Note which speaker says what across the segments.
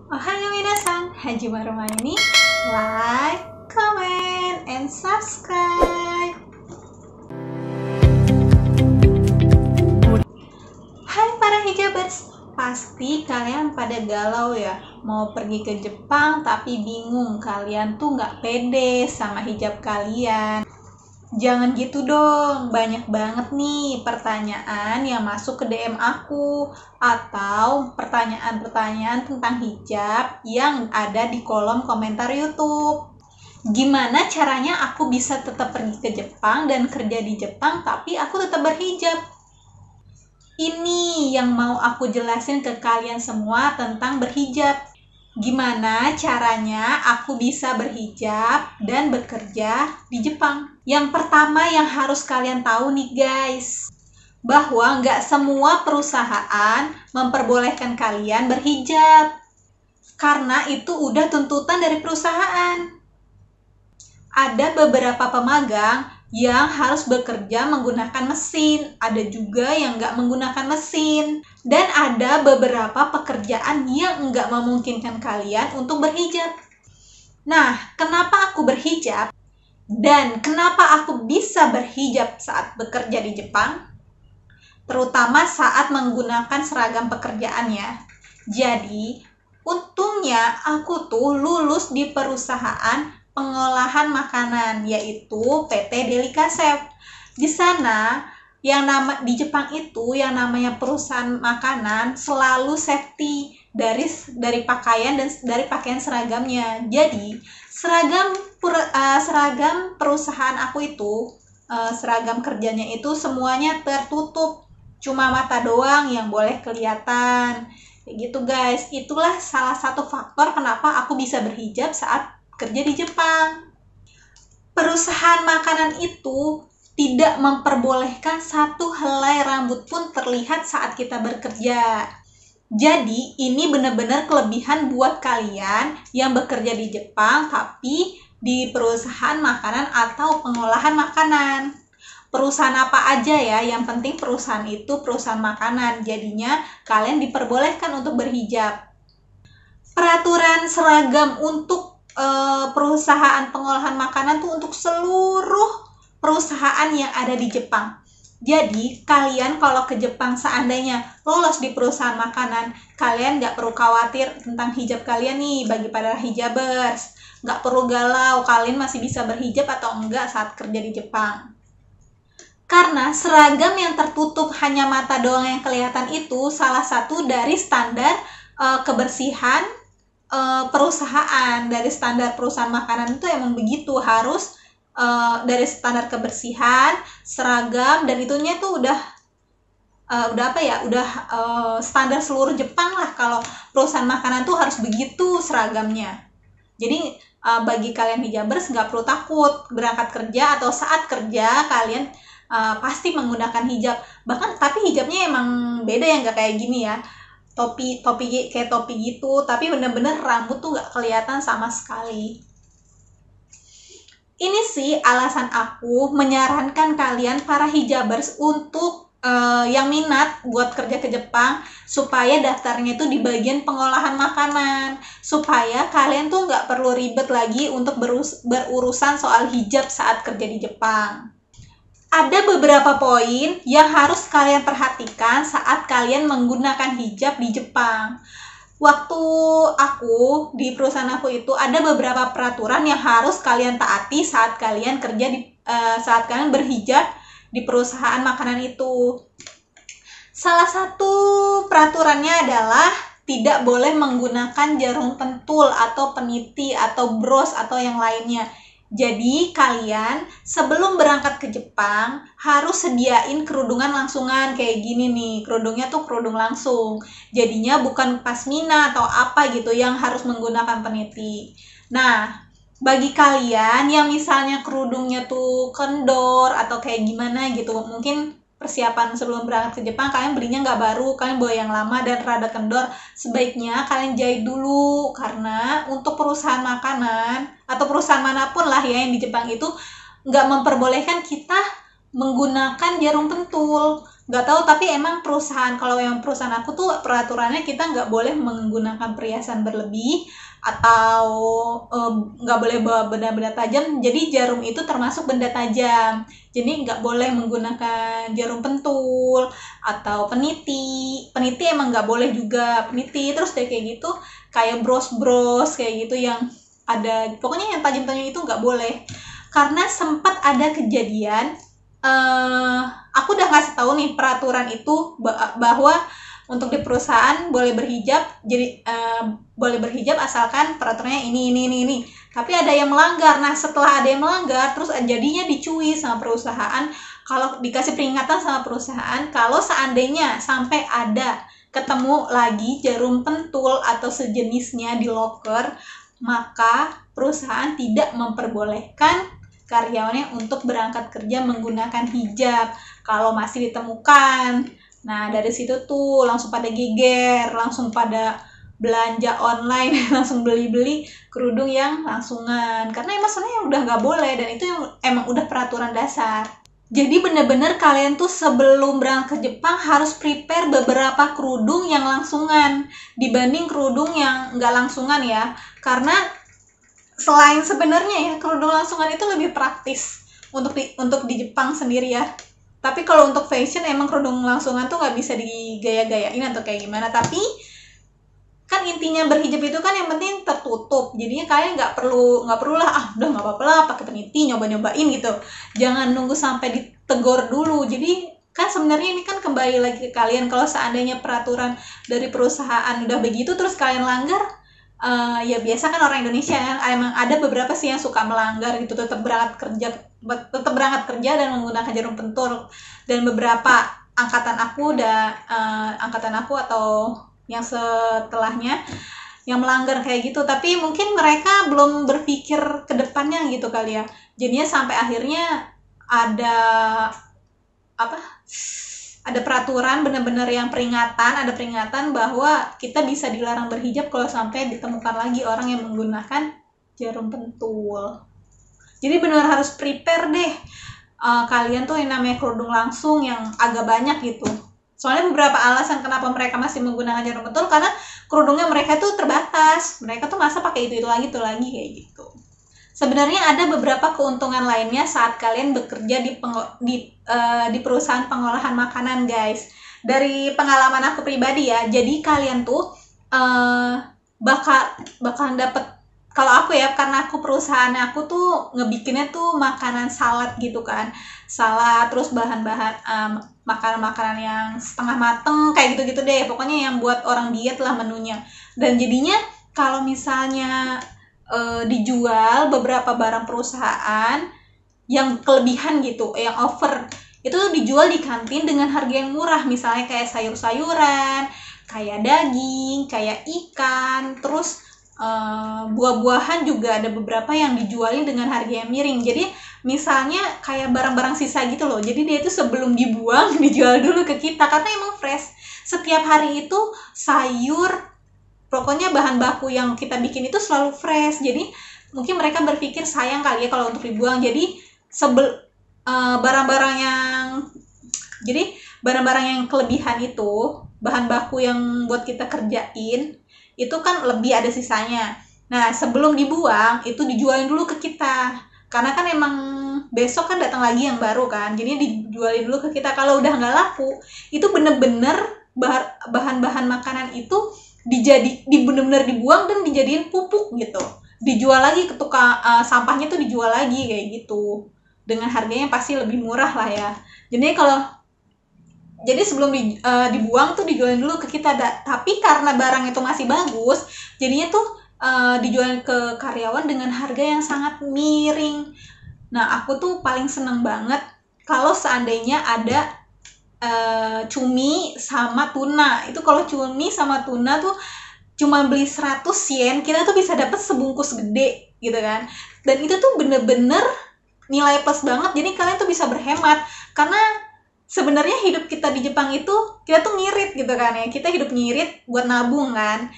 Speaker 1: Ohayo minasan, Hajime ini. Like, comment, and subscribe. Hai para hijabers, pasti kalian pada galau ya, mau pergi ke Jepang tapi bingung, kalian tuh nggak pede sama hijab kalian. Jangan gitu dong, banyak banget nih pertanyaan yang masuk ke DM aku atau pertanyaan-pertanyaan tentang hijab yang ada di kolom komentar YouTube. Gimana caranya aku bisa tetap pergi ke Jepang dan kerja di Jepang tapi aku tetap berhijab? Ini yang mau aku jelasin ke kalian semua tentang berhijab. Gimana caranya aku bisa berhijab dan bekerja di Jepang? Yang pertama yang harus kalian tahu nih guys, bahwa nggak semua perusahaan memperbolehkan kalian berhijab. Karena itu udah tuntutan dari perusahaan. Ada beberapa pemagang yang harus bekerja menggunakan mesin, ada juga yang nggak menggunakan mesin, dan ada beberapa pekerjaan yang nggak memungkinkan kalian untuk berhijab. Nah, kenapa aku berhijab dan kenapa aku bisa berhijab saat bekerja di Jepang? Terutama saat menggunakan seragam pekerjaannya. Jadi, untungnya aku tuh lulus di perusahaan pengolahan makanan, yaitu PT Delicachef. Di sana, di Jepang itu yang namanya perusahaan makanan selalu safety dari pakaian dan dari pakaian seragamnya. Jadi, seragam perusahaan aku itu, seragam kerjanya itu semuanya tertutup. Cuma mata doang yang boleh kelihatan. Kayak gitu guys, itulah salah satu faktor kenapa aku bisa berhijab saat kerja di Jepang. Perusahaan makanan itu tidak memperbolehkan satu helai rambut pun terlihat saat kita bekerja. Jadi ini benar-benar kelebihan buat kalian yang bekerja di Jepang tapi di perusahaan makanan atau pengolahan makanan. Perusahaan apa aja ya, yang penting perusahaan itu perusahaan makanan, jadinya kalian diperbolehkan untuk berhijab. Peraturan seragam untuk perusahaan pengolahan makanan tuh untuk seluruh perusahaan yang ada di Jepang. Jadi kalian kalau ke Jepang seandainya lolos di perusahaan makanan, kalian nggak perlu khawatir tentang hijab kalian nih. Bagi para hijabers, nggak perlu galau kalian masih bisa berhijab atau enggak saat kerja di Jepang. Karena seragam yang tertutup hanya mata doang yang kelihatan itu salah satu dari standar kebersihan perusahaan. Dari standar perusahaan makanan itu emang begitu, harus dari standar kebersihan, seragam, dan itunya tuh udah standar seluruh Jepang lah. Kalau perusahaan makanan tuh harus begitu seragamnya. Jadi bagi kalian hijabers nggak perlu takut berangkat kerja atau saat kerja kalian pasti menggunakan hijab. Bahkan tapi hijabnya emang beda ya, nggak kayak gini ya, topi kayak topi gitu, tapi bener-bener rambut tuh nggak kelihatan sama sekali. Ini sih alasan aku menyarankan kalian para hijabers untuk yang minat buat kerja ke Jepang, supaya daftarnya itu di bagian pengolahan makanan, supaya kalian tuh nggak perlu ribet lagi untuk berurusan soal hijab saat kerja di Jepang. Ada beberapa poin yang harus kalian perhatikan saat kalian menggunakan hijab di Jepang. Waktu aku di perusahaan aku itu ada beberapa peraturan yang harus kalian taati saat kalian saat kalian berhijab di perusahaan makanan itu. Salah satu peraturannya adalah tidak boleh menggunakan jarum pentul atau peniti atau bros atau yang lainnya. Jadi kalian sebelum berangkat ke Jepang harus sediain kerudungan langsungan kayak gini nih. Kerudungnya tuh kerudung langsung. Jadinya bukan pasmina atau apa gitu yang harus menggunakan peniti. Nah, bagi kalian yang misalnya kerudungnya tuh kendor atau kayak gimana gitu, mungkin persiapan sebelum berangkat ke Jepang kalian belinya nggak baru, kalian bawa yang lama dan rada kendor, sebaiknya kalian jahit dulu. Karena untuk perusahaan makanan atau perusahaan manapun lah ya yang di Jepang itu nggak memperbolehkan kita menggunakan jarum pentul. nggak tahu, tapi emang perusahaan, kalau yang perusahaan aku tuh peraturannya kita nggak boleh menggunakan perhiasan berlebih atau nggak boleh bawa benda-benda tajam. Jadi jarum itu termasuk benda tajam, jadi nggak boleh menggunakan jarum pentul atau peniti. Peniti emang nggak boleh juga, peniti. Terus kayak gitu, kayak bros kayak gitu yang ada, pokoknya yang tajam-tajam itu nggak boleh. Karena sempat ada kejadian, aku udah ngasih tahu nih peraturan itu bahwa untuk di perusahaan boleh berhijab, jadi boleh berhijab asalkan peraturannya ini. Tapi ada yang melanggar. Nah, setelah ada yang melanggar, terus jadinya dicui sama perusahaan. Kalau dikasih peringatan sama perusahaan, kalau seandainya sampai ada ketemu lagi jarum pentul atau sejenisnya di loker, maka perusahaan tidak memperbolehkan karyawannya untuk berangkat kerja menggunakan hijab kalau masih ditemukan. Nah, dari situ tuh langsung pada geger, langsung pada belanja online, langsung beli-beli kerudung yang langsungan. Karena emang sebenarnya udah nggak boleh, dan itu yang emang udah peraturan dasar. Jadi bener-bener kalian tuh sebelum berangkat ke Jepang harus prepare beberapa kerudung yang langsungan dibanding kerudung yang nggak langsungan ya. Karena selain sebenarnya ya kerudung langsungan itu lebih praktis untuk di Jepang sendiri ya. Tapi kalau untuk fashion emang kerudung langsungan tuh nggak bisa digaya-gayain atau kayak gimana. Tapi kan intinya berhijab itu kan yang penting tertutup. Jadinya kalian nggak perlu lah, udah nggak apa-apa lah pakai peniti, nyobain gitu. Jangan nunggu sampai ditegur dulu. Jadi kan sebenarnya ini kan kembali lagi ke kalian. Kalau seandainya peraturan dari perusahaan udah begitu terus kalian langgar, ya biasa kan orang Indonesia kan emang ada beberapa sih yang suka melanggar gitu, tetap berangkat kerja dan menggunakan jarum pentul. Dan beberapa angkatan aku atau yang setelahnya yang melanggar kayak gitu, tapi mungkin mereka belum berpikir ke depannya gitu kali ya. Jadinya sampai akhirnya ada peraturan benar-benar yang ada peringatan bahwa kita bisa dilarang berhijab kalau sampai ditemukan lagi orang yang menggunakan jarum pentul. Jadi benar harus prepare deh kalian tuh yang namanya kerudung langsung yang agak banyak gitu. Soalnya beberapa alasan kenapa mereka masih menggunakan jarum pentul, karena kerudungnya mereka tuh terbatas. Mereka tuh masa pakai itu lagi kayak gitu. Sebenarnya ada beberapa keuntungan lainnya saat kalian bekerja di perusahaan pengolahan makanan, guys. Dari pengalaman aku pribadi ya, jadi kalian tuh bakalan dapet, kalau aku ya, karena aku perusahaan aku tuh ngebikinnya tuh makanan salad gitu kan. Salad, terus bahan-bahan makanan-makanan yang setengah mateng kayak gitu-gitu deh. Pokoknya yang buat orang diet lah menunya. Dan jadinya kalau misalnya dijual beberapa barang perusahaan yang kelebihan gitu, yang over, itu dijual di kantin dengan harga yang murah. Misalnya kayak sayur-sayuran, kayak daging, kayak ikan, terus buah-buahan juga ada beberapa yang dijualin dengan harga yang miring. Jadi misalnya kayak barang-barang sisa gitu loh, jadi dia itu sebelum dibuang dijual dulu ke kita karena emang fresh. Setiap hari itu sayur, pokoknya bahan baku yang kita bikin itu selalu fresh. Jadi mungkin mereka berpikir sayang kali ya kalau untuk dibuang. Jadi barang-barang yang kelebihan itu, bahan baku yang buat kita kerjain itu kan lebih ada sisanya. Nah, sebelum dibuang itu dijualin dulu ke kita. Karena kan emang besok kan datang lagi yang baru kan. Jadi dijualin dulu ke kita. Kalau udah nggak laku, itu bener-bener bahan-bahan makanan itu bener-bener dibuang dan dijadiin pupuk gitu. Dijual lagi ke tukang sampahnya tuh, dijual lagi kayak gitu. Dengan harganya pasti lebih murah lah ya. Jadi sebelum dibuang tuh dijualin dulu ke kita. Tapi karena barang itu masih bagus, jadinya tuh dijual ke karyawan dengan harga yang sangat miring. Nah, aku tuh paling seneng banget kalau seandainya ada cumi sama tuna. Itu kalau cumi sama tuna tuh cuma beli 100 yen, kita tuh bisa dapat sebungkus gede gitu kan. Dan itu tuh bener-bener nilai plus banget. Jadi kalian tuh bisa berhemat. Karena sebenarnya hidup kita di Jepang itu, kita tuh ngirit gitu kan ya. Kita hidup ngirit buat nabung kan.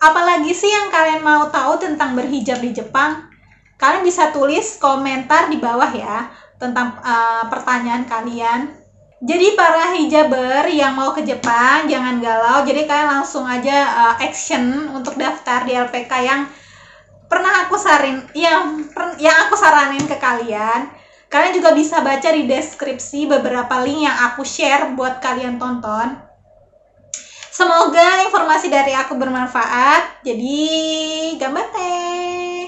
Speaker 1: Apalagi sih yang kalian mau tahu tentang berhijab di Jepang? Kalian bisa tulis komentar di bawah ya tentang pertanyaan kalian. Jadi para hijaber yang mau ke Jepang jangan galau. Jadi kalian langsung aja action untuk daftar di LPK yang pernah aku yang aku saranin ke kalian. Kalian juga bisa baca di deskripsi beberapa link yang aku share buat kalian tonton. Semoga informasi dari aku bermanfaat. Jadi, gambaten.